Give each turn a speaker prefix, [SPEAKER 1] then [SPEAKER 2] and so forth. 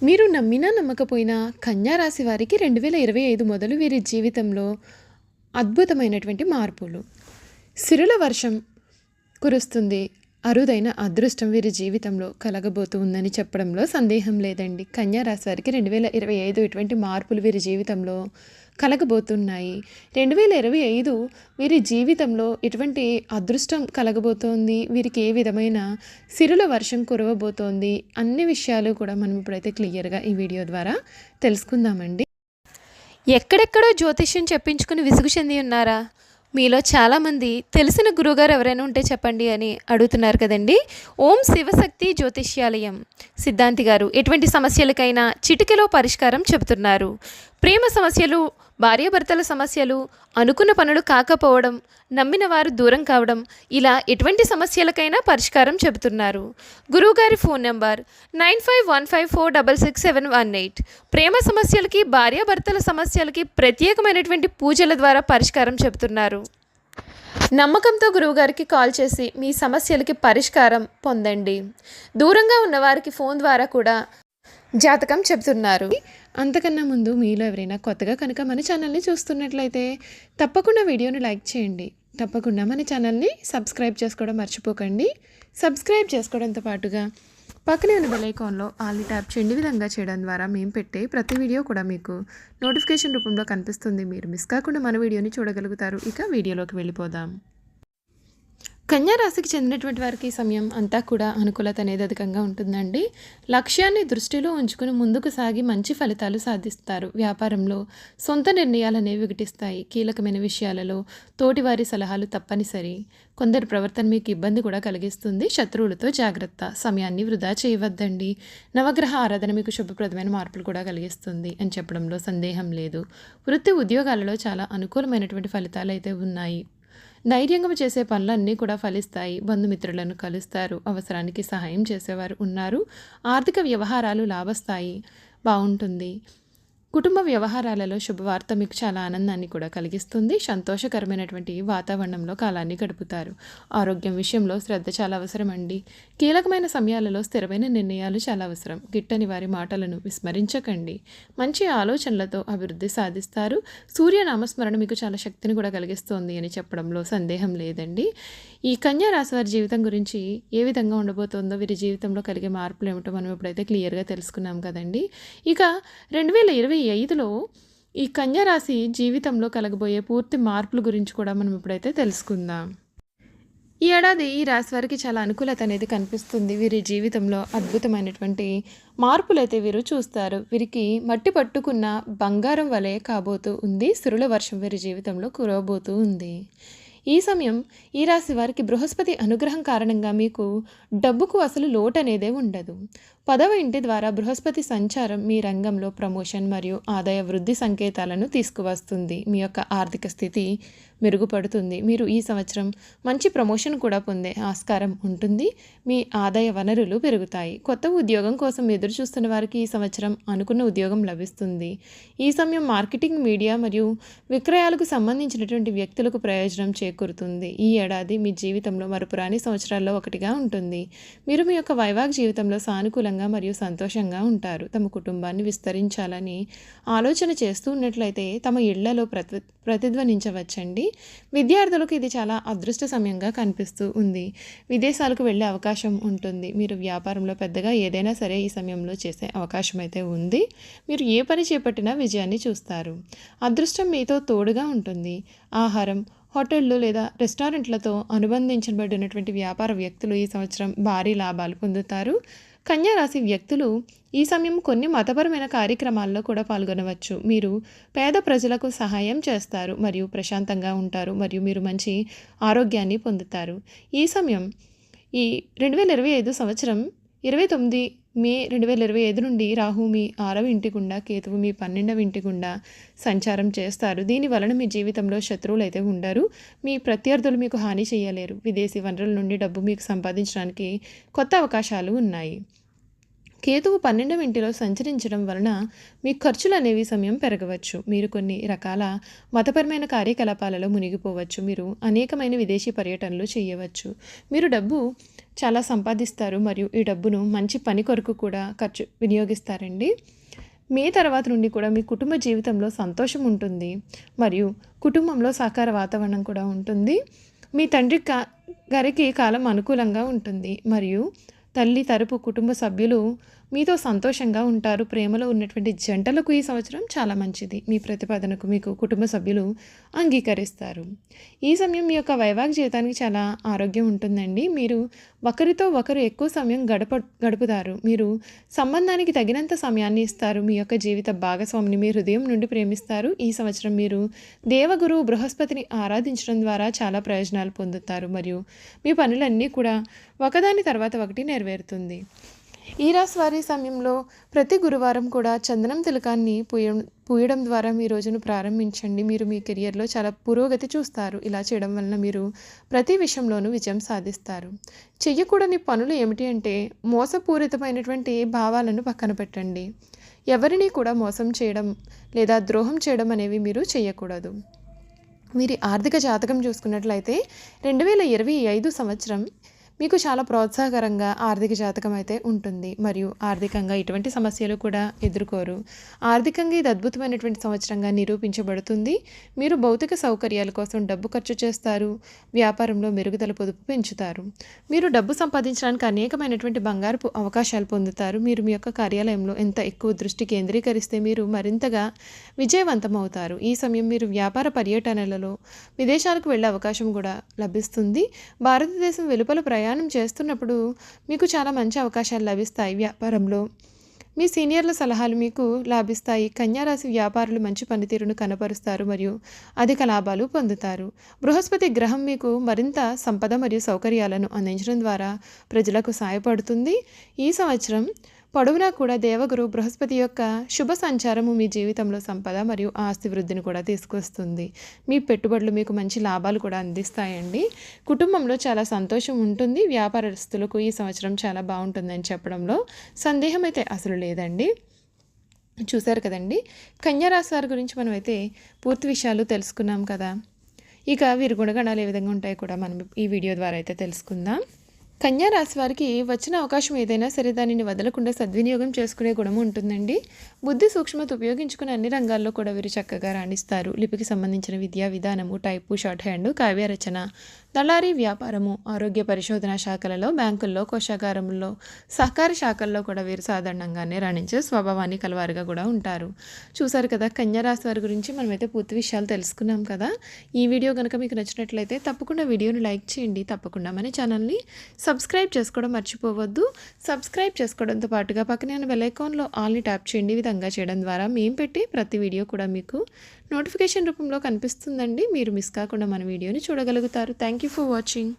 [SPEAKER 1] మీరు నమ్మినా నమ్మకపోయినా కన్యా రాశి వారికి 2025 మొదలు వీరి జీవితంలో అద్భుతమైనటువంటి మార్పులు. సిరుల వర్షం కురుస్తుంది. అరుదైన అదృష్టం వీరి జీవితంలో కలగబోతూ ఉందని చెప్పడంలో సందేహం లేదండి. కన్యా రాశి వారికి 2025 ఇటువంటి మార్పులు వీరి జీవితంలో కలగబోతున్నాయి. 2025 వీరి జీవితంలో ఎటువంటి అదృష్టం కలగబోతోంది, వీరికి ఏ విధమైన సిరుల వర్షం కురవబోతోంది అన్ని విషయాలు కూడా మనం ఇప్పుడైతే క్లియర్గా ఈ వీడియో ద్వారా తెలుసుకుందామండి. ఎక్కడెక్కడో జ్యోతిష్యం చెప్పించుకుని విసుగు చెంది ఉన్నారా? మీలో చాలామంది తెలిసిన గురువుగారు ఎవరైనా ఉంటే చెప్పండి అని అడుగుతున్నారు కదండి. ఓం శివశక్తి జ్యోతిష్యాలయం సిద్ధాంతి గారు ఎటువంటి సమస్యలకైనా చిటికెలో పరిష్కారం చెబుతున్నారు. ప్రేమ సమస్యలు, భార్యాభర్తల సమస్యలు, అనుకున్న పనులు కాకపోవడం, నమ్మిన వారు దూరం కావడం, ఇలా ఎటువంటి సమస్యలకైనా పరిష్కారం చెబుతున్నారు. గురువుగారి ఫోన్ నెంబర్ 9515466718. ప్రేమ సమస్యలకి, భార్యాభర్తల సమస్యలకి ప్రత్యేకమైనటువంటి పూజల ద్వారా పరిష్కారం చెబుతున్నారు. నమ్మకంతో గురువుగారికి కాల్ చేసి మీ సమస్యలకి పరిష్కారం పొందండి. దూరంగా ఉన్నవారికి ఫోన్ ద్వారా కూడా జాతకం చెబుతున్నారు. అంతకన్నా ముందు మీలో ఎవరైనా కొత్తగా కనుక మన ఛానల్ని చూస్తున్నట్లయితే తప్పకుండా వీడియోని లైక్ చేయండి. తప్పకుండా మన ఛానల్ని సబ్స్క్రైబ్ చేసుకోవడం మర్చిపోకండి. సబ్స్క్రైబ్ చేసుకోవడంతో పాటుగా పక్కనే ఉన్న బెల్ ఐకాన్లో ఆల్ని ట్యాప్ చేయండి. విధంగా చేయడం ద్వారా మేము పెట్టే ప్రతి వీడియో కూడా మీకు నోటిఫికేషన్ రూపంలో కనిపిస్తుంది. మీరు మిస్ కాకుండా మన వీడియోని చూడగలుగుతారు. ఇక వీడియోలోకి వెళ్ళిపోదాం. కన్యా రాశికి చెందినటువంటి వారికి ఈ సమయం అంతా కూడా అనుకూలత అనేది అధికంగా ఉంటుందండి. లక్ష్యాన్ని దృష్టిలో ఉంచుకుని ముందుకు సాగి మంచి ఫలితాలు సాధిస్తారు. వ్యాపారంలో సొంత నిర్ణయాలు అనేవి వికటిస్తాయి. కీలకమైన విషయాలలో తోటివారి సలహాలు తప్పనిసరి. కొందరి ప్రవర్తన మీకు ఇబ్బంది కూడా కలిగిస్తుంది. శత్రువులతో జాగ్రత్త. సమయాన్ని వృధా చేయవద్దండి. నవగ్రహ ఆరాధన మీకు శుభప్రదమైన మార్పులు కూడా కలిగిస్తుంది అని చెప్పడంలో సందేహం లేదు. వృత్తి ఉద్యోగాలలో చాలా అనుకూలమైనటువంటి ఫలితాలు అయితే ఉన్నాయి. ధైర్యంగా చేసే పనులన్నీ కూడా ఫలిస్తాయి. బంధుమిత్రులను కలుస్తారు. అవసరానికి సహాయం చేసేవారు ఉన్నారు. ఆర్థిక వ్యవహారాలు లాభస్థాయి బాగుంటుంది. కుటుంబ వ్యవహారాలలో శుభవార్త మీకు చాలా ఆనందాన్ని కూడా కలిగిస్తుంది. సంతోషకరమైనటువంటి వాతావరణంలో కాలాన్ని గడుపుతారు. ఆరోగ్యం విషయంలో శ్రద్ధ చాలా అవసరం అండి. కీలకమైన సమయాలలో స్థిరమైన నిర్ణయాలు చాలా అవసరం. గిట్టని వారి మాటలను విస్మరించకండి. మంచి ఆలోచనలతో అభివృద్ధి సాధిస్తారు. సూర్యనామస్మరణ మీకు చాలా శక్తిని కూడా కలిగిస్తోంది అని చెప్పడంలో సందేహం లేదండి. ఈ కన్యా రాశి వారి జీవితం గురించి ఏ విధంగా ఉండబోతోందో, వీరి జీవితంలో కలిగే మార్పులు ఏమిటో మనం ఇప్పుడైతే క్లియర్గా తెలుసుకున్నాం కదండి. ఇక 2025లో ఈ కన్యా రాశి జీవితంలో కలగబోయే పూర్తి మార్పుల గురించి కూడా మనం ఇప్పుడైతే తెలుసుకుందాం. ఈ ఏడాది ఈ రాశి వారికి చాలా అనుకూలత అనేది కనిపిస్తుంది. వీరి జీవితంలో అద్భుతమైనటువంటి మార్పులైతే వీరు చూస్తారు. వీరికి మట్టి పట్టుకున్న బంగారం వలె కాబోతూ ఉంది. సిరుల వర్షం వీరి జీవితంలో కురవబోతూ ఉంది. ఈ సమయం ఈ రాశి వారికి బృహస్పతి అనుగ్రహం కారణంగా మీకు డబ్బుకు అసలు లోటు అనేదే ఉండదు. 10వ ఇంటి ద్వారా బృహస్పతి సంచారం మీ రంగంలో ప్రమోషన్ మరియు ఆదాయ వృద్ధి సంకేతాలను తీసుకువస్తుంది. మీ యొక్క ఆర్థిక స్థితి మెరుగుపడుతుంది. మీరు ఈ సంవత్సరం మంచి ప్రమోషన్ కూడా పొందే ఆస్కారం ఉంటుంది. మీ ఆదాయ వనరులు పెరుగుతాయి. కొత్త ఉద్యోగం కోసం ఎదురు చూస్తున్న వారికి ఈ సంవత్సరం అనుకున్న ఉద్యోగం లభిస్తుంది. ఈ సమయం మార్కెటింగ్, మీడియా మరియు విక్రయాలకు సంబంధించినటువంటి వ్యక్తులకు ప్రయోజనం చేకూరుతుంది. ఈ ఏడాది మీ జీవితంలో మరుపురాని సంవత్సరాల్లో ఒకటిగా ఉంటుంది. మీరు మీ యొక్క వైవాహిక జీవితంలో సానుకూలంగా మరియు సంతోషంగా ఉంటారు. తమ కుటుంబాన్ని విస్తరించాలని ఆలోచన చేస్తూ ఉన్నట్లయితే తమ ఇళ్లలో ప్రతిధ్వనించవచ్చండి. విద్యార్థులకు ఇది చాలా అదృష్ట సమయంగా కనిపిస్తూ ఉంది. విదేశాలకు వెళ్ళే అవకాశం ఉంటుంది. మీరు వ్యాపారంలో పెద్దగా ఏదైనా సరే ఈ సమయంలో చేసే అవకాశం అయితే ఉంది. మీరు ఏ పని చేపట్టినా విజయాన్ని చూస్తారు. అదృష్టం మీతో తోడుగా ఉంటుంది. ఆహారం, హోటళ్ళు లేదా రెస్టారెంట్లతో అనుబంధించబడినటువంటి వ్యాపార వ్యక్తులు ఈ సంవత్సరం భారీ లాభాలు పొందుతారు. కన్యా రాశి వ్యక్తులు ఈ సమయం కొన్ని మతపరమైన కార్యక్రమాల్లో కూడా పాల్గొనవచ్చు. మీరు పేద ప్రజలకు సహాయం చేస్తారు మరియు ప్రశాంతంగా ఉంటారు మరియు మీరు మంచి ఆరోగ్యాన్ని పొందుతారు. ఈ సమయం ఈ 2025 సంవత్సరం 29 మే 2025 నుండి రాహు మీ 6వ ఇంటి గుండా, కేతువు మీ 12వ ఇంటి గుండా సంచారం చేస్తారు. దీని వలన మీ జీవితంలో శత్రువులు అయితే ఉండరు. మీ ప్రత్యర్థులు మీకు హాని చేయలేరు. విదేశీ వనరుల నుండి డబ్బు మీకు సంపాదించడానికి కొత్త అవకాశాలు ఉన్నాయి. కేతువు 12వ ఇంటిలో సంచరించడం వలన మీ ఖర్చులు అనేవి సమయం పెరగవచ్చు. మీరు కొన్ని రకాల మతపరమైన కార్యకలాపాలలో మునిగిపోవచ్చు. మీరు అనేకమైన విదేశీ పర్యటనలు చేయవచ్చు. మీరు డబ్బు చాలా సంపాదిస్తారు మరియు ఈ డబ్బును మంచి పని కొరకు కూడా వినియోగిస్తారండి. మే తర్వాత నుండి కూడా మీ కుటుంబ జీవితంలో సంతోషం ఉంటుంది మరియు కుటుంబంలో సహకార వాతావరణం కూడా ఉంటుంది. మీ తండ్రి గారికి కాలం అనుకూలంగా ఉంటుంది మరియు తల్లి తరపు కుటుంబ సభ్యులు మీతో సంతోషంగా ఉంటారు. ప్రేమలో ఉన్నటువంటి జంటలకు ఈ సంవత్సరం చాలా మంచిది. మీ ప్రతిపాదనకు మీకు కుటుంబ సభ్యులు అంగీకరిస్తారు. ఈ సమయం మీ యొక్క వైవాహిక జీవితానికి చాలా ఆరోగ్యం ఉంటుందండి. మీరు ఒకరితో ఒకరు ఎక్కువ సమయం గడుపుతారు. మీరు సంబంధానికి తగినంత సమయాన్ని ఇస్తారు. మీ యొక్క జీవిత భాగస్వామిని మీ హృదయం నుండి ప్రేమిస్తారు. ఈ సంవత్సరం మీరు దేవగురువు బృహస్పతిని ఆరాధించడం ద్వారా చాలా ప్రయోజనాలు పొందుతారు మరియు మీ పనులన్నీ కూడా ఒకదాని తర్వాత ఒకటి నెరవేరుతుంది. ఈ రాశి వారి సమయంలో ప్రతి గురువారం కూడా చందనం తిలకాన్ని పూయడం ద్వారా మీ రోజును ప్రారంభించండి. మీరు మీ కెరియర్లో చాలా పురోగతి చూస్తారు. ఇలా చేయడం వలన మీరు ప్రతి విషయంలోనూ విజయం సాధిస్తారు. చెయ్యకూడని పనులు ఏమిటి అంటే మోసపూరితమైనటువంటి భావాలను పక్కన పెట్టండి. ఎవరిని కూడా మోసం చేయడం లేదా ద్రోహం చేయడం అనేవి మీరు చేయకూడదు. మీరు ఆర్థిక జాతకం చూసుకున్నట్లయితే 2025 సంవత్సరం మీకు చాలా ప్రోత్సాహకరంగా ఆర్థిక జాతకం అయితే ఉంటుంది మరియు ఆర్థికంగా ఎటువంటి సమస్యలు కూడా ఎదుర్కోరు. ఆర్థికంగా ఇది అద్భుతమైనటువంటి సంవత్సరంగా నిరూపించబడుతుంది. మీరు భౌతిక సౌకర్యాల కోసం డబ్బు ఖర్చు చేస్తారు. వ్యాపారంలో మెరుగుదల పొదుపు పెంచుతారు. మీరు డబ్బు సంపాదించడానికి అనేకమైనటువంటి బంగారపు అవకాశాలు పొందుతారు. మీరు మీ యొక్క కార్యాలయంలో ఎంత ఎక్కువ దృష్టి కేంద్రీకరిస్తే మీరు మరింతగా విజయవంతమవుతారు. ఈ సమయం మీరు వ్యాపార పర్యటనలలో విదేశాలకు వెళ్ళే అవకాశం కూడా లభిస్తుంది. భారతదేశం వెలుపల ప్రయాణం చేస్తున్నప్పుడు మీకు చాలా మంచి అవకాశాలు లభిస్తాయి. వ్యాపారంలో మీ సీనియర్ల సలహాలు మీకు లాభిస్తాయి. కన్యారాశి వ్యాపారులు మంచి పనితీరును కనపరుస్తారు మరియు అధిక లాభాలు పొందుతారు. బృహస్పతి గ్రహం మీకు మరింత సంపద మరియు సౌకర్యాలను అందించడం ద్వారా ప్రజలకు సహాయపడుతుంది. ఈ సంవత్సరం పొడవునా కూడా దేవగురు బృహస్పతి యొక్క శుభ సంచారము మీ జీవితంలో సంపద మరియు ఆస్తి వృద్ధిని కూడా తీసుకొస్తుంది. మీ పెట్టుబడులు మీకు మంచి లాభాలు కూడా అందిస్తాయండి. కుటుంబంలో చాలా సంతోషం ఉంటుంది. వ్యాపారస్తులకు ఈ సంవత్సరం చాలా బాగుంటుందని చెప్పడంలో సందేహం అయితే అసలు లేదండి. చూశారు కదండి, కన్యారాశి వారి గురించి మనమైతే పూర్తి విషయాలు తెలుసుకున్నాం కదా. ఇక వీరి గుణగణాలు ఏ విధంగా ఉంటాయో కూడా మనం ఈ వీడియో ద్వారా అయితే తెలుసుకుందాం. కన్యా రాశి వారికి వచ్చిన అవకాశం ఏదైనా సరే దానిని వదలకుండా సద్వినియోగం చేసుకునే గుణం ఉంటుందండి. బుద్ధి సూక్ష్మత ఉపయోగించుకుని అన్ని రంగాల్లో కూడా వీరు చక్కగా రాణిస్తారు. లిపికి సంబంధించిన విద్యా విధానము, టైపు, షార్ట్ హ్యాండ్, కావ్య రచన, దళారీ వ్యాపారము, ఆరోగ్య పరిశోధన శాఖలలో, బ్యాంకుల్లో, కోశాగారంలో, సహకార శాఖల్లో కూడా వీరు సాధారణంగానే రాణించే స్వభావాన్ని కలవారుగా కూడా ఉంటారు. చూసారు కదా, కన్యా రాశి వారి గురించి మనమైతే పూర్తి విషయాలు తెలుసుకున్నాం కదా. ఈ వీడియో కనుక మీకు నచ్చినట్లయితే తప్పకుండా వీడియోని లైక్ చేయండి. తప్పకుండా మన ఛానల్ని సబ్స్క్రైబ్ చేసుకోవడం మర్చిపోవద్దు. సబ్స్క్రైబ్ చేసుకోవడంతో పాటుగా పక్కనే ఉన్న బెల్ ఐకాన్లో ఆల్ని ట్యాప్ చేయండి. ఈ విధంగా చేయడం ద్వారా మేము పెట్టి ప్రతి వీడియో కూడా మీకు నోటిఫికేషన్ రూపంలో కనిపిస్తుందండి. మీరు మిస్ కాకుండా మన వీడియోని చూడగలుగుతారు. Thank you for watching.